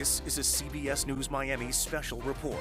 This is a CBS News Miami special report.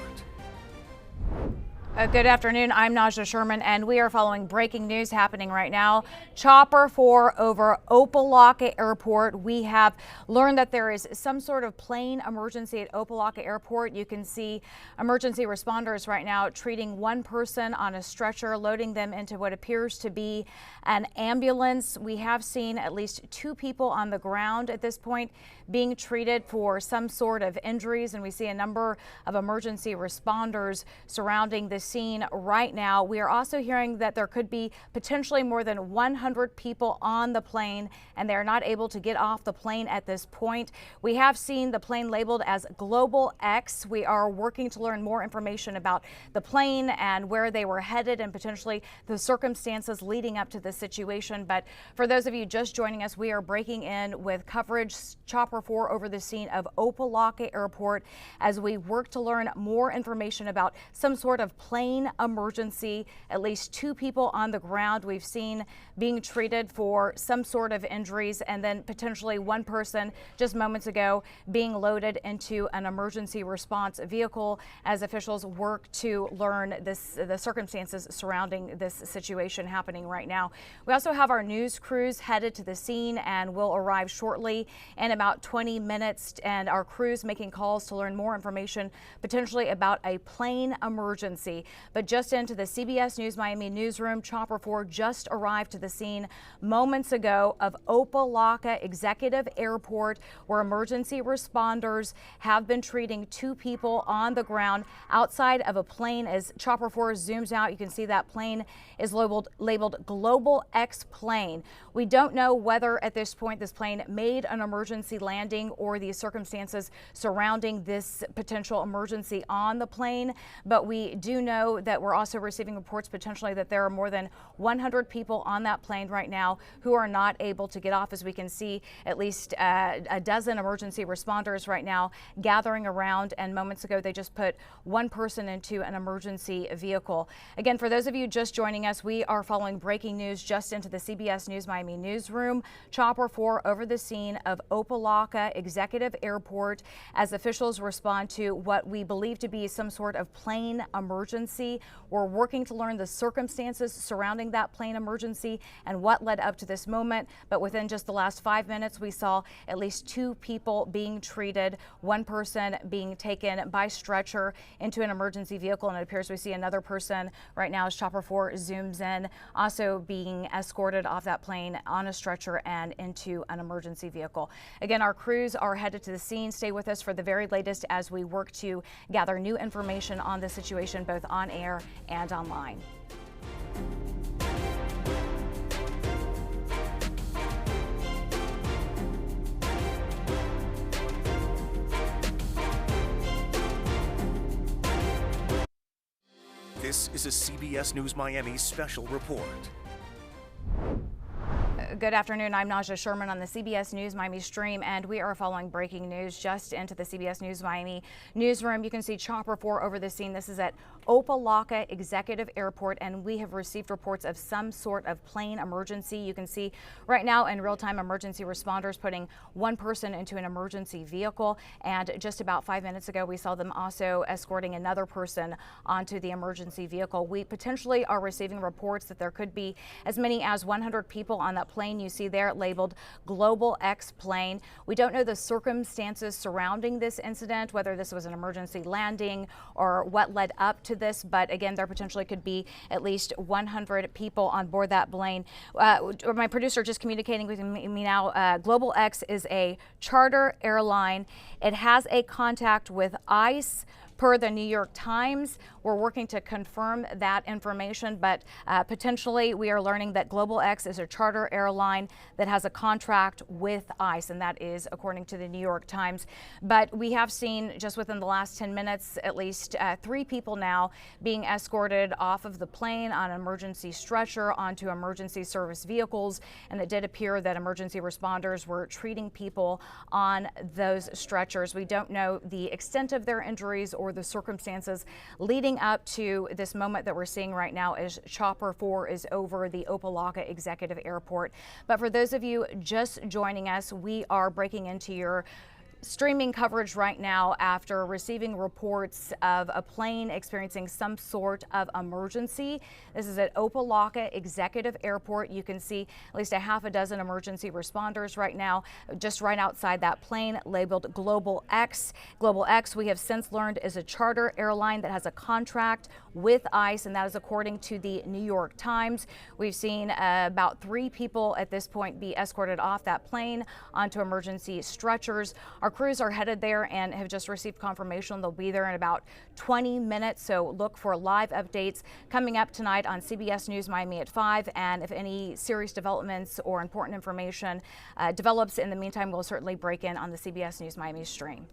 Good afternoon. I'm Naja Sherman, and we are following breaking news happening right now. Chopper 4 over Opa Locka Airport. We have learned that there is some sort of plane emergency at Opa Locka Airport. You can see emergency responders right now treating one person on a stretcher, loading them into what appears to be an ambulance. We have seen at least 2 people on the ground at this point being treated for some sort of injuries, and we see a number of emergency responders surrounding this scene right now. We are also hearing that there could be potentially more than 100 people on the plane, and they're not able to get off the plane at this point. We have seen the plane labeled as Global X. We are working to learn more information about the plane and where they were headed and potentially the circumstances leading up to this situation. But for those of you just joining us, we are breaking in with coverage Chopper 4 over the scene of Opa Locka Airport as we work to learn more information about some sort of plane emergency. At least 2 people on the ground we've seen being treated for some sort of injuries, and then potentially 1 person just moments ago being loaded into an emergency response vehicle as officials work to learn the circumstances surrounding this situation happening right now. We also have our news crews headed to the scene and will arrive shortly in about 20 minutes, and our crews making calls to learn more information potentially about a plane emergency. But just into the CBS News Miami newsroom, Chopper 4 just arrived to the scene moments ago of Opa Locka Executive Airport, where emergency responders have been treating 2 people on the ground outside of a plane. As Chopper 4 zooms out, you can see that plane is labeled Global X plane. We don't know whether at this point this plane made an emergency landing or the circumstances surrounding this potential emergency on the plane, but we do know that we're also receiving reports potentially that there are more than 100 people on that plane right now who are not able to get off. As we can see, at least a dozen emergency responders right now gathering around, and moments ago they just put 1 person into an emergency vehicle. Again, for those of you just joining us, we are following breaking news just into the CBS News Miami newsroom. Chopper 4 over the scene of Opa Locka Executive Airport as officials respond to what we believe to be some sort of plane emergency. We're working to learn the circumstances surrounding that plane emergency and what led up to this moment. But within just the last 5 minutes, we saw at least 2 people being treated, 1 person being taken by stretcher into an emergency vehicle, and it appears we see another person right now as Chopper 4 zooms in, also being escorted off that plane on a stretcher and into an emergency vehicle. Again, our crews are headed to the scene. Stay with us for the very latest as we work to gather new information on the situation, both on air and online. This is a CBS News Miami special report. Good afternoon. I'm Naja Sherman on the CBS News Miami stream, and we are following breaking news just into the CBS News Miami newsroom. You can see Chopper 4 over the scene. This is at Opa Locka Executive Airport, and we have received reports of some sort of plane emergency. You can see right now in real time emergency responders putting 1 person into an emergency vehicle, and just about 5 minutes ago we saw them also escorting another person onto the emergency vehicle. We potentially are receiving reports that there could be as many as 100 people on that plane you see there labeled Global X plane. We don't know the circumstances surrounding this incident, whether this was an emergency landing or what led up to this, but again, there potentially could be at least 100 people on board that plane. My producer just communicating with me now. Global X is a charter airline. It has a contact with ICE. Per the New York Times, we're working to confirm that information, but potentially we are learning that Global X is a charter airline that has a contract with ICE, and that is according to the New York Times. But we have seen just within the last 10 minutes at least 3 people now being escorted off of the plane on an emergency stretcher onto emergency service vehicles, and it did appear that emergency responders were treating people on those stretchers. We don't know the extent of their injuries or the circumstances leading up to this moment that we're seeing right now as Chopper 4 is over the Opa Locka Executive Airport. But for those of you just joining us, we are breaking into your streaming coverage right now after receiving reports of a plane experiencing some sort of emergency. This is at Opa Locka Executive Airport. You can see at least a half a dozen emergency responders right now just right outside that plane labeled Global X. Global X, we have since learned, is a charter airline that has a contract with ICE, and that is according to the New York Times. We've seen about 3 people at this point be escorted off that plane onto emergency stretchers. Our crews are headed there and have just received confirmation they'll be there in about 20 minutes. So look for live updates coming up tonight on CBS News Miami at 5. And if any serious developments or important information develops in the meantime, we'll certainly break in on the CBS News Miami stream.